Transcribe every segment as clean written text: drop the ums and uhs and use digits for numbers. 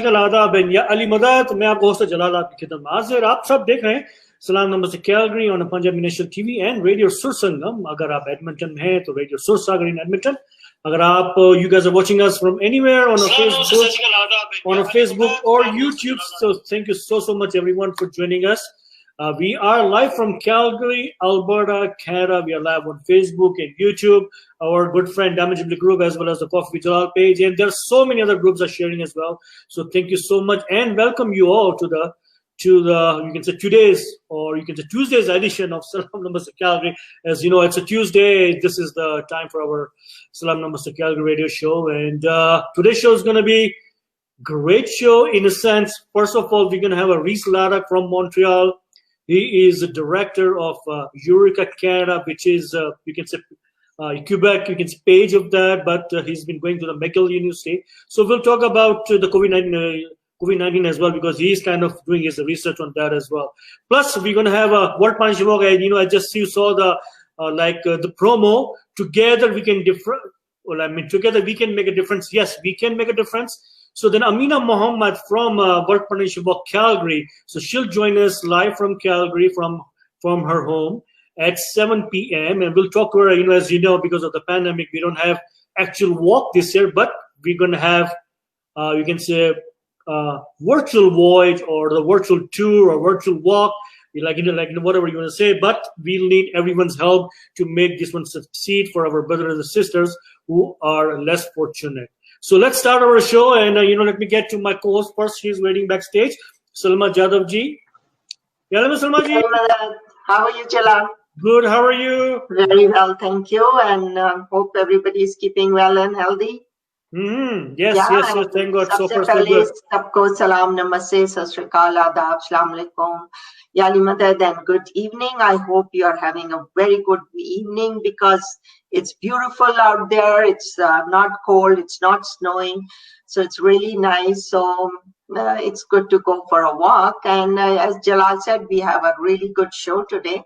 का आदाब है या अली मदद मैं आपको होस्ट जलाल आपकी खिदमत में हाजिर आप सब देख रहे हैं सलाम नमस्ते Calgary on Punjabi national TV and radio सुर संगम अगर आप एडमिंटन में हैं तो रेडियो सुर सागर इन एडमिंटन अगर आप you guys are watching us from anywhere on a Facebook or YouTube, so thank you so much everyone for joining us. We are live from Calgary, Alberta, Canada. We are live on Facebook and YouTube. Our good friend Damage group as well as the Coffee with Jalal page, and there are so many other groups are sharing as well. So thank you so much and welcome you all to the you can say today's or you can say Tuesday's edition of Salaam Namaste Calgary. As you know, it's a Tuesday. This is the time for our Salaam Namaste Calgary radio show, and today's show is going to be great show in a sense. First of all, we're going to have a Reese Ladak from Montreal. He is the director of Youreka Canada, which is you can say Quebec. You can say page of that, but he's been going to the McGill University. So we'll talk about the COVID-19 as well, because he's kind of doing his research on that as well. Plus, we're going to have a World Partnership Walk. You know, I just saw the the promo. Together we can together we can make a difference. Yes, we can make a difference. So then Amina Mohammed from World Partnership Walk Calgary. So she'll join us live from Calgary from her home at 7 p.m. and we'll talk to her. You know, as you know, because of the pandemic, we don't have actual walk this year, but we're going to have you can say virtual voyage or the virtual tour or virtual walk, whatever you want to say, but we'll need everyone's help to make this one succeed for our brothers and sisters who are less fortunate. So let's start our show, and let me get to my co-host first. She's waiting backstage, Salma Jadhav ji. Hello, Salma ji. How are you, Jalal? Good. How are you? Very well, thank you, and hope everybody is keeping well and healthy. Yes, thank God. So far, so good. सबको सलाम नमस्ते सत श्री अकाल आदाब अस्सलाम वालेकुम याली मदद and good evening. I hope you are having a very good evening because it's beautiful out there. It's not cold, it's not snowing, so it's really nice. So it's good to go for a walk, and as Jalal said, we have a really good show today.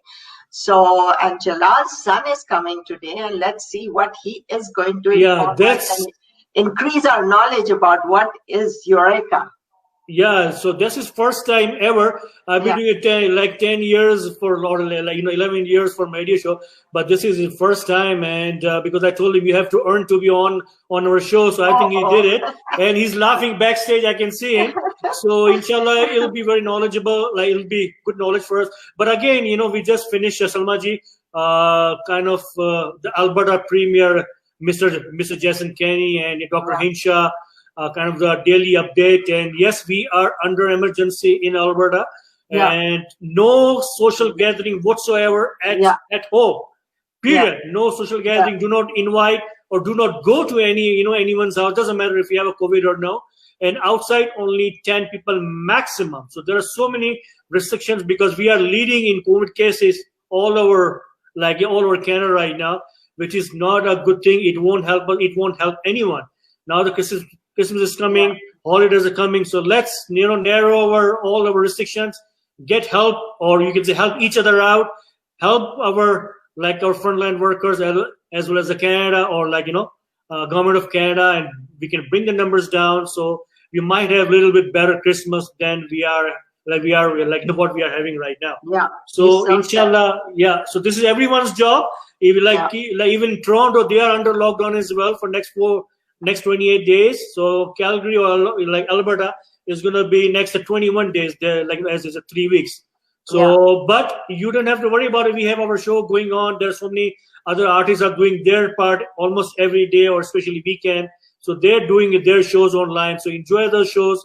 So, and Jalal's son is coming today, and let's see what he is going to inform us and increase our knowledge about what is Youreka. Yeah, so this is first time ever. I've been doing it 10 years for 11 years for my radio show, but this is his first time, and because I told him you have to earn to be on our show, so I think he did it, and he's laughing backstage. I can see him. So inshallah, it'll be very knowledgeable. It'll be good knowledge for us. But again, we just finished Salma ji, the Alberta Premier, Mr. Jason Kenny and Dr. Hinshaw, kind of the daily update. And yes, we are under emergency in Alberta, and no social gathering whatsoever at home. Period. No social gathering. Do not invite or do not go to anyone's house. Doesn't matter if you have a COVID or no. And outside only 10 people maximum. So there are so many restrictions because we are leading in COVID cases all over Canada right now, which is not a good thing. It won't help, but it won't help anyone. Now the Christmas is coming, holidays are coming, so let's narrow over all our restrictions, get help, or you can say help each other out, help our frontline workers as well as the Canada or government of Canada, and we can bring the numbers down. So we might have a little bit better Christmas than what we are having right now. Yeah. So inshallah, so this is everyone's job. Even even Toronto, they are under lockdown as well for next 28 days. So Calgary or Alberta is going to be next 21 days there, as is 3 weeks. So, but you don't have to worry about it. We have our show going on. There's so many other artists are doing their part almost every day or especially weekend. So they're doing their shows online. So enjoy those shows.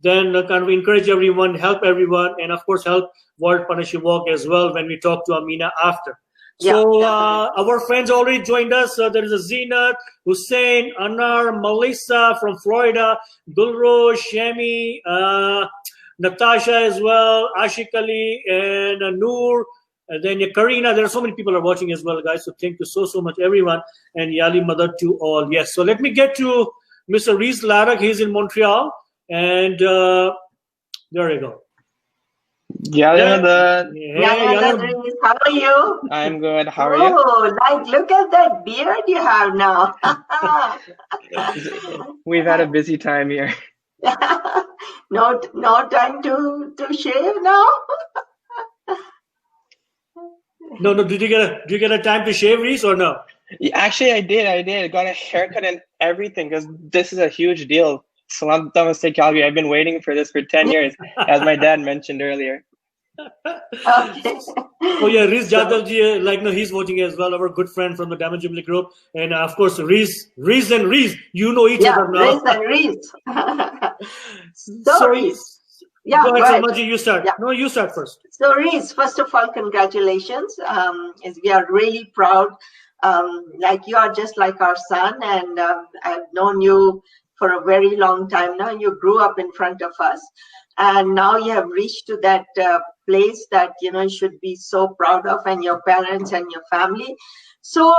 Then kind of encourage everyone, help everyone, and of course help World Partnership Walk as well when we talk to Amina after. So our friends already joined us. There is a Zinat, Hussein, Anar, Melissa from Florida, Gulrose, Shami, Natasha as well, Ashik Ali, and Noor, and then Karina. There are so many people are watching as well, guys. So thank you so much, everyone, and Yali Mother to all. Yes. So let me get to Mr. Reese Ladak. He's in Montreal, and there you go. How are you? I'm good. How are you? Look at that beard you have now. We've had a busy time here. No time to shave now. No. Did you get a time to shave, Reese, or no? Yeah, actually, I did. I got a haircut and everything because this is a huge deal. Salaam, Namaste, Calgary. I've been waiting for this for 10 years, as my dad mentioned earlier. Okay. Oh yeah, Reese Jadal ji, he's watching as well. Our good friend from the Damage group, and of course Reese, you know each other now. Reese and Reese. So Reese. Yeah, go ahead, Salma ji, you start. Yeah. No, you start first. So Reese, first of all, congratulations. We are really proud. You are just like our son, and I've known you for a very long time now. You grew up in front of us, and now you have reached to that place that you should be so proud of, and your parents and your family. So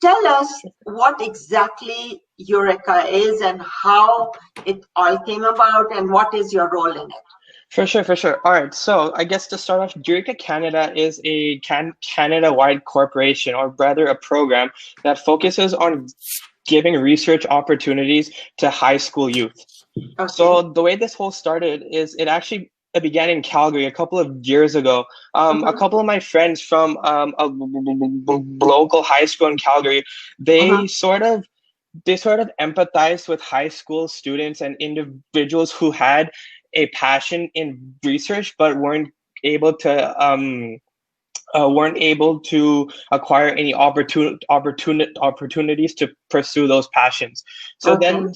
tell us what exactly Youreka is and how it all came about, and what is your role in it. For sure. All right. So I guess to start off, Youreka Canada is a Canada-wide corporation, or rather a program that focuses on giving research opportunities to high school youth. Okay. So the way this whole started is it began in Calgary a couple of years ago. A couple of my friends from a local high school in Calgary, they sort of empathized with high school students and individuals who had a passion in research but weren't able to acquire any opportunities to pursue those passions. So then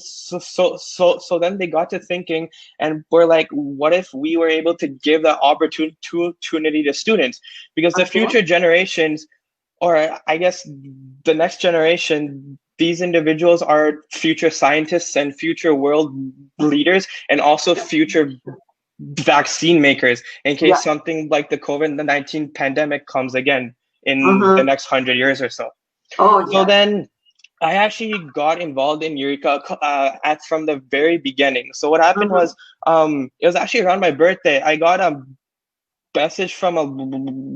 they got to thinking, and we're like, what if we were able to give that opportunity to students? Because the future generations, or I guess the next generation, these individuals are future scientists and future world leaders, and also future vaccine makers in case something like the COVID-19 pandemic comes again in the next 100 years or so. So then I actually got involved in Youreka from the very beginning. So what happened was, it was actually around my birthday. I got a message from a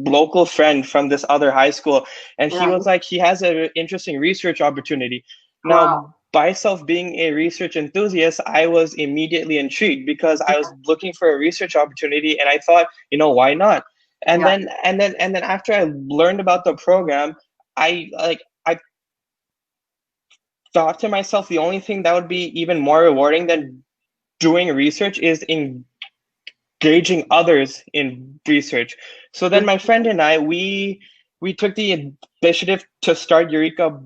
local friend from this other high school, and he was like, he has an interesting research opportunity. Now, myself being a research enthusiast, I was immediately intrigued because I was looking for a research opportunity, and I thought, why not? And then after I learned about the program, I thought to myself, the only thing that would be even more rewarding than doing research is engaging others in research. So then my friend and I, we took the initiative to start Youreka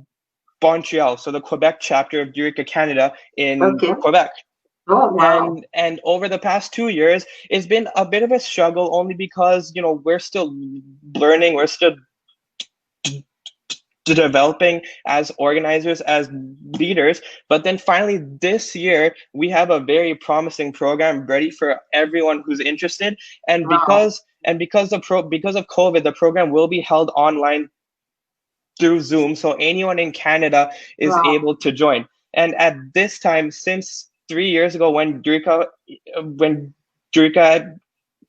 Montreal, so the Quebec chapter of Youreka Canada in Quebec. Oh, wow. And over the past 2 years, it's been a bit of a struggle, only because we're still learning, we're still developing as organizers, as leaders. But then finally this year, we have a very promising program ready for everyone who's interested. And because of COVID, the program will be held online through Zoom, so anyone in Canada is able to join. And at this time, since 3 years ago, when Youreka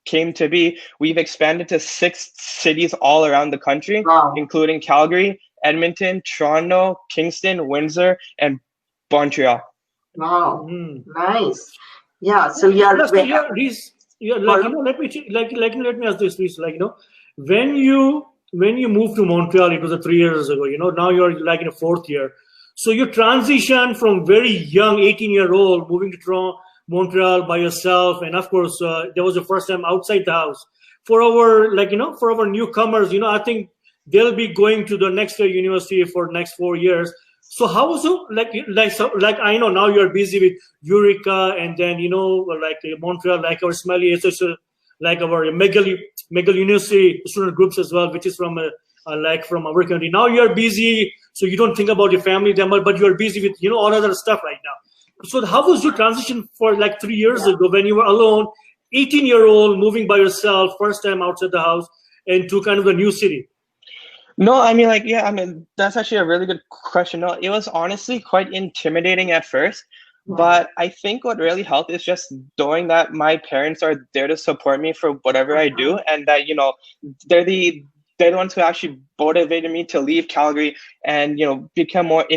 came to be, we've expanded to 6 cities all around the country, including Calgary, Edmonton, Toronto, Kingston, Windsor, and Montreal. Wow, nice. Yeah, so you're let me ask this, Reese. When you moved to Montreal, it was 3 years ago. Now you're in a 4th year. So you transition from very young, 18-year-old, moving to Toronto, Montreal by yourself, and of course, that was the first time outside the house. For our for our newcomers, I think they'll be going to the next year university for next 4 years. So how was it I know now you're busy with Youreka, and then Montreal, our Smiley Association, our McGill University student groups as well, which is from from our country. Now you're busy, so you don't think about your family that much, but you're busy with all other stuff right now. So how was your transition for 3 years ago when you were alone, 18-year-old, moving by yourself, first time outside the house, into kind of a new city? No, that's actually a really good question. No, it was honestly quite intimidating at first, but I think what really helped is just knowing that my parents are there to support me for whatever I do, and that they're the ones who actually motivated me to leave Calgary and become more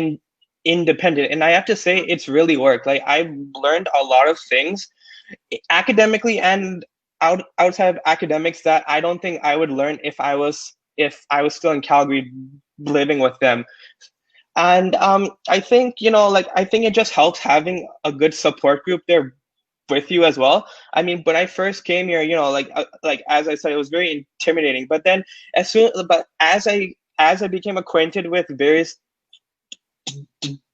independent. And I have to say, it's really worked. Like, I've learned a lot of things academically and outside of academics that I don't think I would learn if I was still in Calgary living with them. And I think, I think it just helps having a good support group there with you as well. I mean, when I first came here, like as I said, it was very intimidating. But then as I became acquainted with various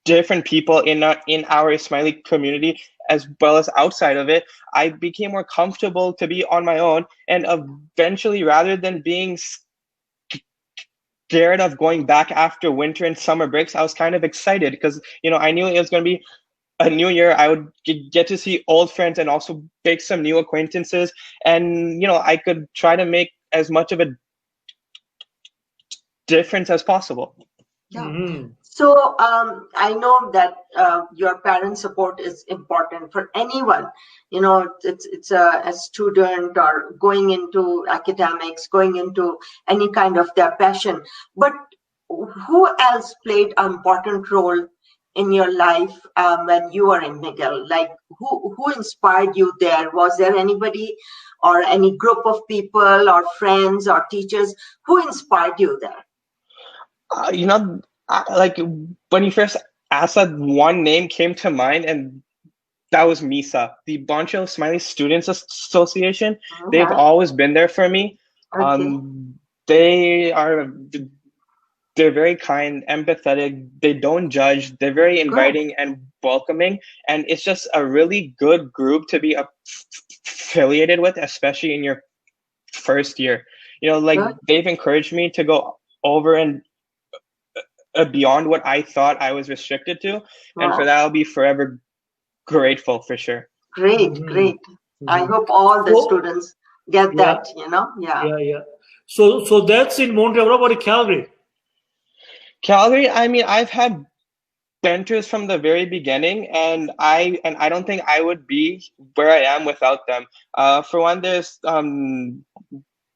different people in our Smiley community, as well as outside of it, I became more comfortable to be on my own. And eventually, rather than being scared of going back after winter and summer breaks, I was kind of excited because, I knew it was going to be a new year. I would get to see old friends and also make some new acquaintances. And, I could try to make as much of a difference as possible. Yeah. Mm-hmm. So I know that your parent support is important for anyone. It's a student or going into academics, going into any kind of their passion. But who else played an important role in your life when you were in McGill? Like who inspired you there? Was there anybody or any group of people or friends or teachers who inspired you there? Like when you first asked that, one name came to mind, and that was MISA, the Montreal Smiley Students Association. Uh-huh. They've always been there for me. Okay. They're very kind, empathetic. They don't judge. They're very inviting and welcoming. And it's just a really good group to be affiliated with, especially in your first year. They've encouraged me to go over and beyond what I thought I was restricted to. And for that, I'll be forever grateful, for sure. Great. Mm-hmm. I hope all the students get that, Yeah. So that's in Montreal. What about Calgary? Calgary, I mean, I've had mentors from the very beginning, and I don't think I would be where I am without them. For one, there's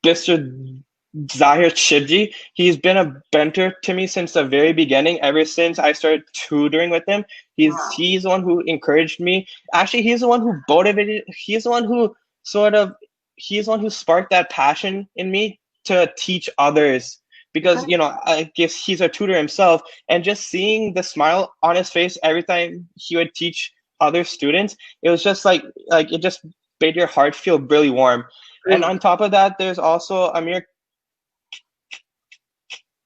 Mr. Zahir Shivji. He's been a mentor to me since the very beginning, ever since I started tutoring with him. He's the one who encouraged me. Actually, he's the one who motivated. He's the one who sparked that passion in me to teach others. Because I guess he's a tutor himself, and just seeing the smile on his face every time he would teach other students, it was just like it just made your heart feel really warm. And on top of that, there's also Amir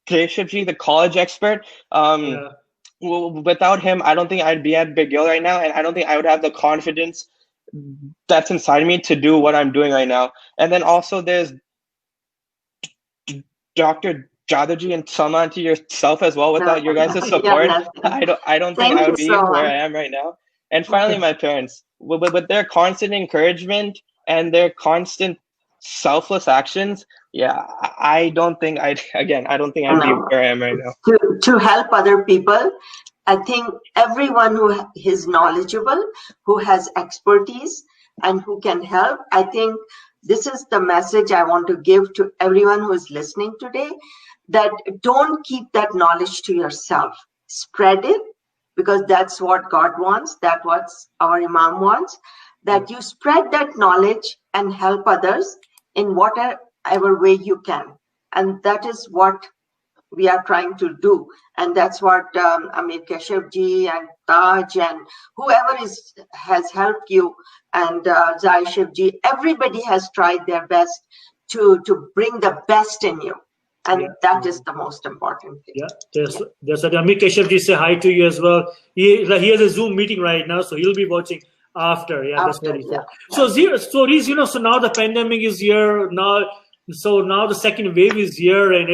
Keshivji, the college expert. Without him, I don't think I'd be at McGill right now, and I don't think I would have the confidence that's inside me to do what I'm doing right now. And then also there's Dr. Jadhaji and Salman, to yourself as well. Without your guys' support, I don't think I would be where I am right now. And finally, my parents, with their constant encouragement and their constant selfless actions, I don't think I'd be where I am right now. To help other people, I think everyone who is knowledgeable, who has expertise, and who can help, I think this is the message I want to give to everyone who is listening today, that don't keep that knowledge to yourself. Spread it, because that's what God wants, that's what our Imam wants, that you spread that knowledge and help others in whatever way you can. And that is what we are trying to do. And that's what Amir Keshivji and Taj and whoever has helped you, and Zahir Shivji, everybody has tried their best to bring the best in you. And that is the most important thing. Yeah, there's Amir Keshivji say hi to you as well. He has a Zoom meeting right now, so he'll be watching after. That's what he said. So Reese, so now the pandemic is here now. So now the second wave is here, and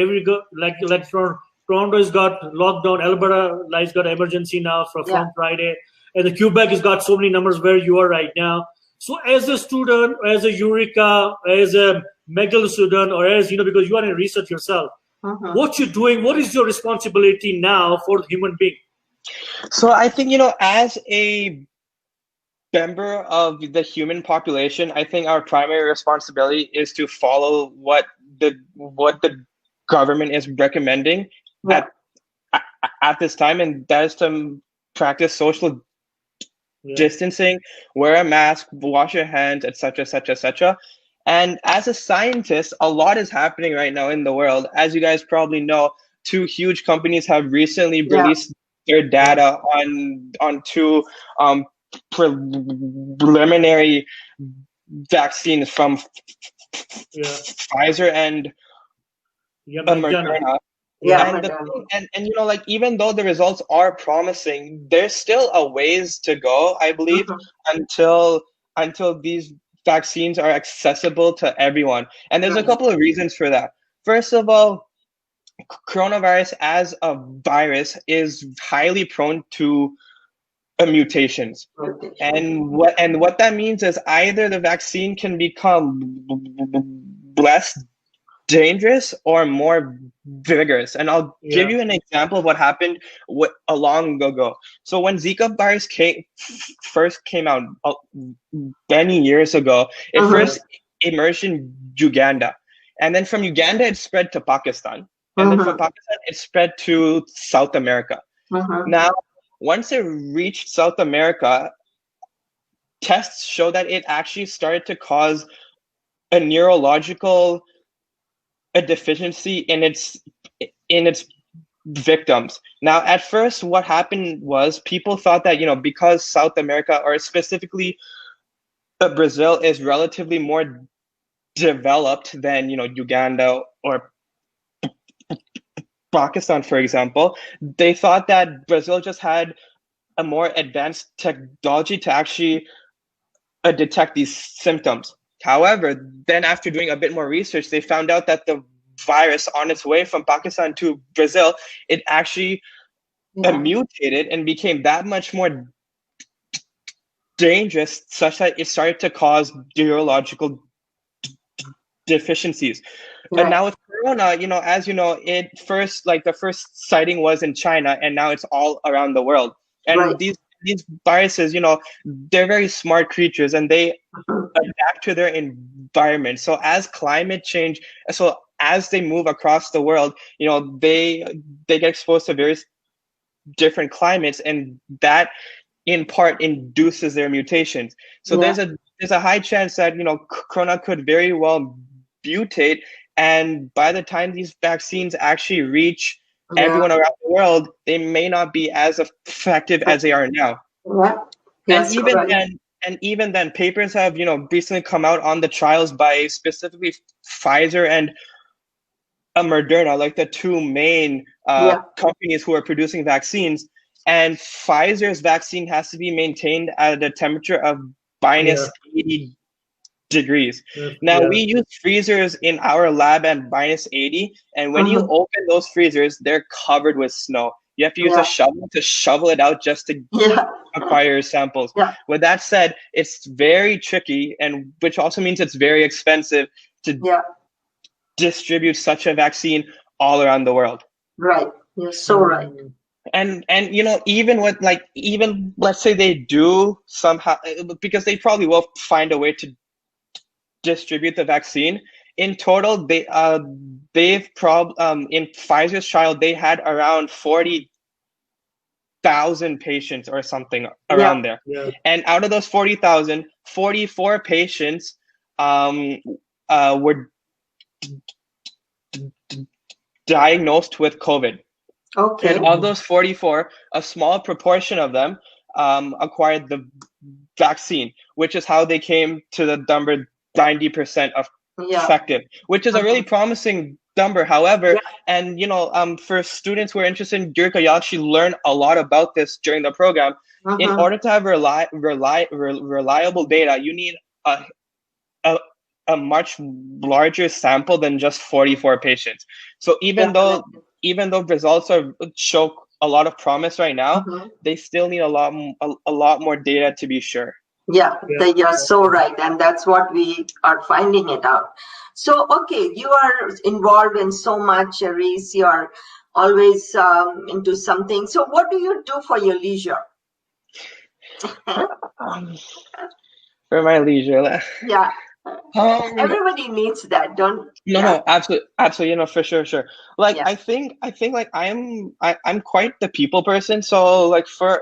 like from Toronto has got lockdown, Alberta has got emergency now from Friday, and the Quebec has got so many numbers where you are right now. So as a student, as a Youreka, as a McGill student, or as because you are in research yourself, what you're doing, what is your responsibility now for the human being? So I think as a member of the human population, I think our primary responsibility is to follow what the government is recommending at this time, and that is to practice social distancing, wear a mask, wash your hands, etc., etc., etc. And as a scientist, a lot is happening right now in the world. As you guys probably know, two huge companies have recently released their data on two preliminary vaccines from Pfizer and Moderna. And you know, like, even though the results are promising, there's still a ways to go, I believe, until these vaccines are accessible to everyone. And there's a couple of reasons for that. First of all, coronavirus as a virus is highly prone to mutations. And what that means is either the vaccine can become less dangerous or more vigorous. And I'll give you an example of what happened a long ago. So when Zika virus first came out many years ago, it first emerged in Uganda. And then from Uganda, it spread to Pakistan. And then from Pakistan, it spread to South America. Now, once it reached South America, tests show that it actually started to cause a neurological deficiency in its victims. Now, at first, what happened was people thought that, you know, because South America, or specifically Brazil, is relatively more developed than, you know, Uganda or Pakistan, for example, they thought that Brazil just had a more advanced technology to actually detect these symptoms. However, then after doing a bit more research, they found out that the virus on its way from Pakistan to Brazil, it actually mutated and became that much more dangerous, such that it started to cause neurological deficiencies. And now with Corona, you know, as you know, the first sighting was in China, and now it's all around the world. And these viruses, you know, they're very smart creatures, and they adapt to their environment. So as climate change, as they move across the world, you know, they get exposed to various different climates, and that in part induces their mutations. So there's a high chance that, you know, Corona could very well mutate, and by the time these vaccines actually reach everyone around the world, they may not be as effective as they are now. And even then, papers have, you know, recently come out on the trials by specifically Pfizer and Moderna, like the two main companies who are producing vaccines. And Pfizer's vaccine has to be maintained at a temperature of minus 80 degrees. Now, we use freezers in our lab at minus 80, and when you open those freezers, they're covered with snow. You have to use a shovel to shovel it out just to acquire samples. With that said, it's very tricky, and which also means it's very expensive to distribute such a vaccine all around the world. Right. You're so right. And you know, even let's say they do somehow, because they probably will find a way to distribute the vaccine. In total, in Pfizer's trial, they had around 40,000 patients or something around there. And out of those 40,000, 44 patients were diagnosed with COVID. Okay. And of those 44, a small proportion of them acquired the vaccine, which is how they came to the number 90% effective, which is a really promising number. However, and you know, for students who are interested in Youreka, you actually learn a lot about this during the program. In order to have reliable data, you need a much larger sample than just 44 patients. So even though results show a lot of promise right now, they still need a lot more data to be sure. You're so right, and that's what we are finding it out. So, okay, you are involved in so much, Reese. You are always into something. So, what do you do for your leisure? For my leisure, Everybody needs that, don't? No, absolutely, for sure. Like, Yeah. I think like I'm quite the people person. So like for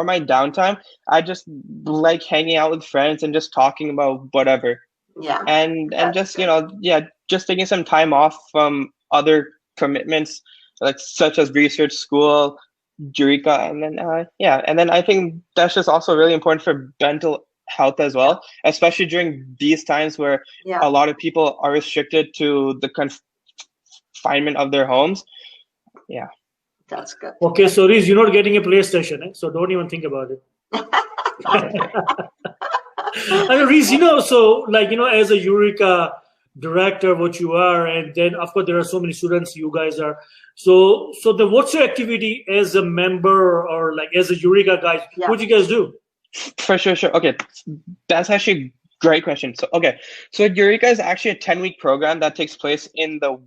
my downtime, I just like hanging out with friends and just talking about whatever. Yeah. And That's just, just taking some time off from other commitments, like such as research, school, Eureka, and then and then I think that's just also really important for mental health as well, especially during these times where a lot of people are restricted to the confinement of their homes. Yeah. That's good. Okay, so Reese, you're not getting a PlayStation, so don't even think about it. I mean, Reese, so like, as a Eureka director, what you are, and then of course there are so many students you guys are. So what's your activity as a member or like as a Eureka guys? What do you guys do? For sure. Okay, that's actually a great question. So Eureka is actually a 10-week program that takes place in the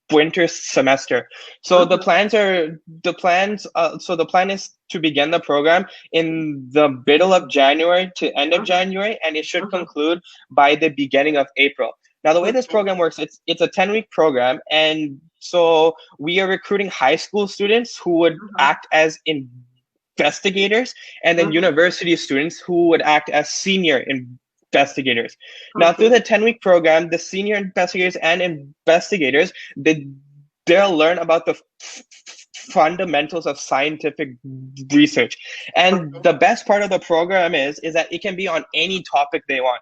winter semester. So the plan is to begin the program in the middle of January to end of January, and it should conclude by the beginning of April. Now, the way this program works, it's a 10-week program, and so we are recruiting high school students who would act as investigators, and then university students who would act as senior investigators. Now, through the 10-week program, the senior investigators and investigators, they'll learn about the fundamentals of scientific research. And the best part of the program is that it can be on any topic they want.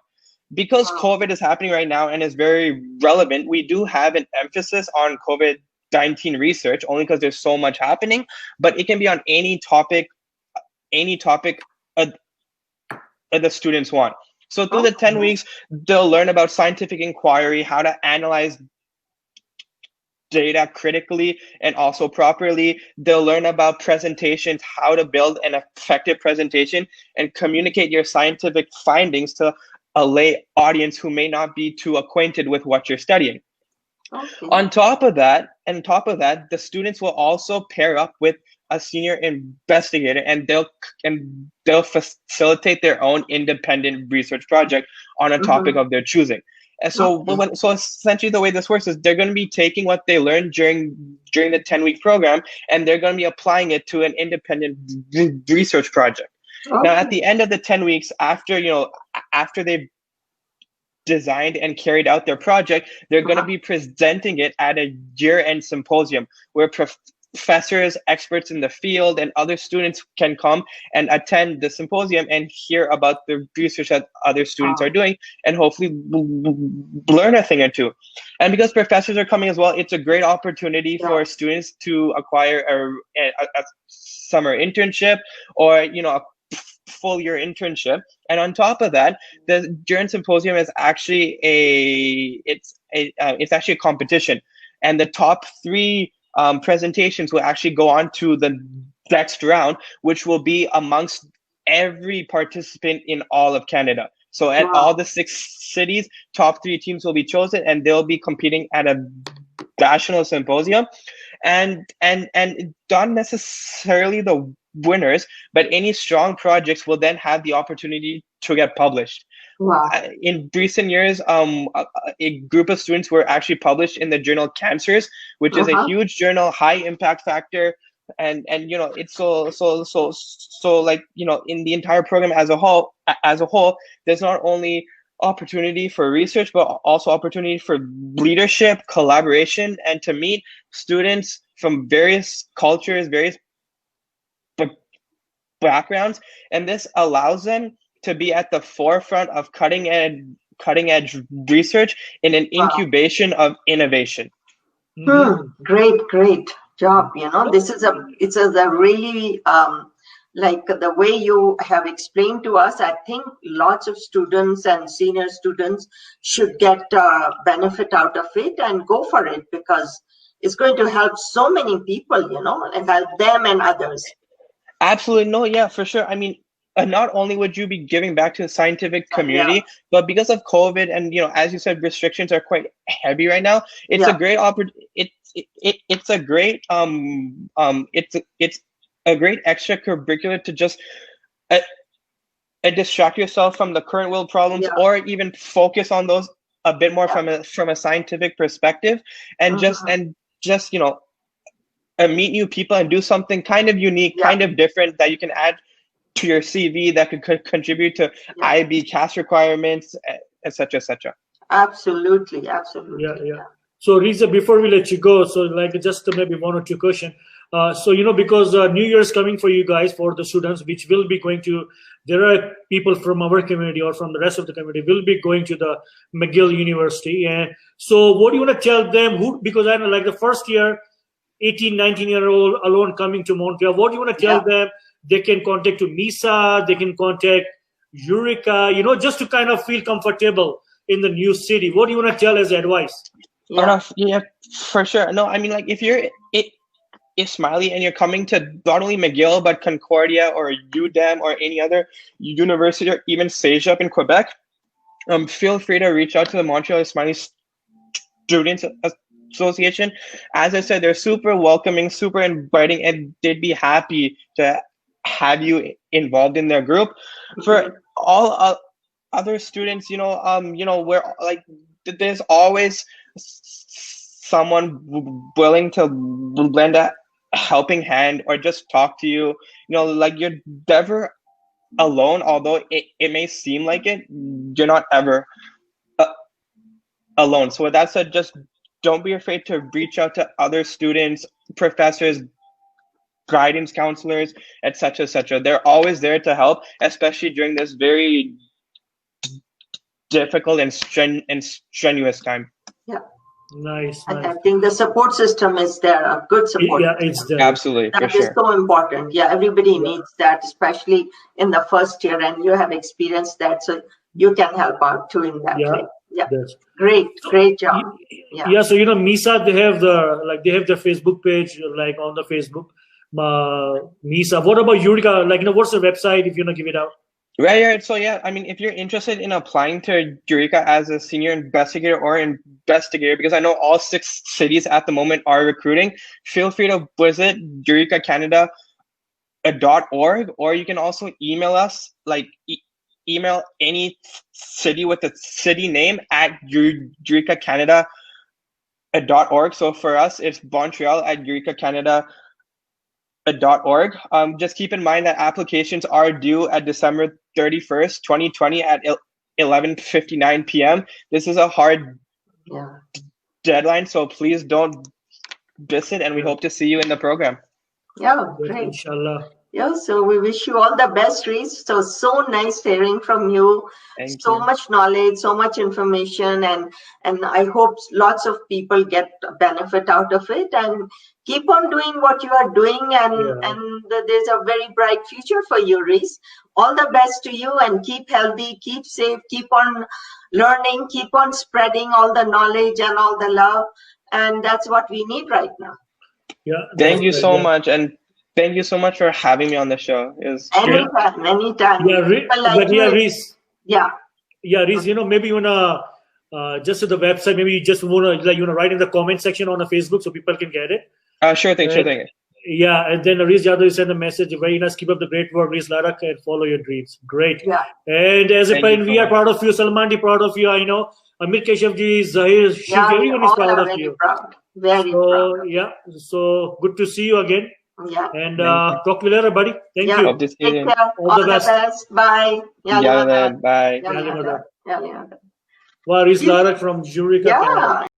Because COVID is happening right now and is very relevant, we do have an emphasis on COVID-19 research, only because there's so much happening, but it can be on any topic the students want. So through the 10 weeks, they'll learn about scientific inquiry, how to analyze data critically and also properly. They'll learn about presentations, how to build an effective presentation and communicate your scientific findings to a lay audience who may not be too acquainted with what you're studying. On top of that, the students will also pair up with a senior investigator, and they'll facilitate their own independent research project on a topic of their choosing. And so, so essentially, the way this works is they're going to be taking what they learned during the 10-week program, and they're going to be applying it to an independent research project. Now, at the end of the 10 weeks, after they've designed and carried out their project, they're going to be presenting it at a year-end symposium where professors, experts in the field, and other students can come and attend the symposium and hear about the research that other students are doing and hopefully learn a thing or two. And because professors are coming as well, it's a great opportunity for students to acquire a summer internship or a full year internship. And on top of that, the Year-End Symposium is actually it's actually a competition, and the top 3 presentations will actually go on to the next round, which will be amongst every participant in all of Canada. So at all the 6 cities, top 3 teams will be chosen, and they'll be competing at a national symposium, and not necessarily the winners, but any strong projects will then have the opportunity to get published. In recent years, a group of students were actually published in the journal Cancers, which is a huge journal, high impact factor, and it's so like in the entire program as a whole, there's not only opportunity for research, but also opportunity for leadership, collaboration, and to meet students from various cultures, various backgrounds, and this allows them to be at the forefront of cutting edge research in an incubation of innovation. Great job. This is a really like the way you have explained to us. I think lots of students and senior students should get benefit out of it and go for it, because it's going to help so many people, and help them and others. Absolutely. No, yeah, for sure. I mean, not only would you be giving back to the scientific community, but because of COVID and, as you said, restrictions are quite heavy right now. It's a great opportunity. It's a great it's a great extracurricular to just distract yourself from the current world problems, or even focus on those a bit more from a scientific perspective, and just meet new people and do something kind of unique, kind of different that you can add to your CV that could contribute to IB CAS requirements, etc., etc. Absolutely. Yeah. So Risa, before we let you go, so like just maybe one or two questions. So because New Year is coming for you guys, for the students, which will be going to, there are people from our community or from the rest of the community will be going to the McGill University. And so what do you want to tell them? Because I know like the first year, 18, 19-year-old alone coming to Montreal, what do you want to tell them? They can contact to MISA, they can contact Youreka, just to kind of feel comfortable in the new city. What do you want to tell as advice? Yeah, for sure. No, I mean, like if you're Smiley and you're coming to not only McGill but Concordia or UDEM or any other university or even CEGEP in Quebec, feel free to reach out to the Montreal Smiley Students Association. As I said, they're super welcoming, super inviting, and they'd be happy to have you involved in their group. For all other students, we're like, there's always someone willing to lend a helping hand or just talk to you. Like you're never alone, although it may seem like it. You're not ever alone. So with that said, just don't be afraid to reach out to other students, professors, guidance counselors, etc., etc. They're always there to help, especially during this very difficult and strenuous time. Yeah. Nice. And I think the support system is there, a good support. Yeah, it's there. Absolutely, that is so important. Yeah, everybody needs that, especially in the first year, and you have experienced that, so you can help out too in that way. Yeah, great job. Yeah. So MISA, they have their Facebook page, like on the Facebook. MISA. What about Youreka? Like what's the website if you give it out? Right. So yeah, I mean, if you're interested in applying to Youreka as a senior investigator or investigator, because I know all 6 cities at the moment are recruiting, feel free to visit YourekaCanada.org, or you can also email us, like email any city with the city name at YourekaCanada.org. So for us, it's Montreal at YourekaCanada.org. Just keep in mind that applications are due at December 31st, 2020 at 11:59 p.m. This is a hard deadline, so please don't miss it, and we hope to see you in the program. Yeah, great. Inshallah. Yeah, so we wish you all the best, Reese. So nice hearing from you. Thank so you. Much knowledge, so much information, and I hope lots of people get benefit out of it, and keep on doing what you are doing, and there's a very bright future for you, Reese. All the best to you, and keep healthy, keep safe, keep on learning, keep on spreading all the knowledge and all the love, and that's what we need right now. Yeah. Thank you so much, and thank you so much for having me on the show. Anytime. Yeah, Reese. Yeah, Reese, maybe you wanna just to the website, maybe you just wanna write in the comment section on the Facebook so people can get it. Sure thing. Yeah, and then Reese Yadav sent a message. Very nice. Keep up the great work, Reese Ladak, and follow your dreams. Great. Yeah. And as a parent, we are proud of you. Salman is proud of you. I know. Amir Keshav ji, Zahir, everyone is proud of you. Very proud. Yeah. So good to see you again. Yeah. And talk to you later, buddy. Thank you. Hope to see you again. All the best. Bye. Bye. Wow, Reese Ladak from Youreka Canada.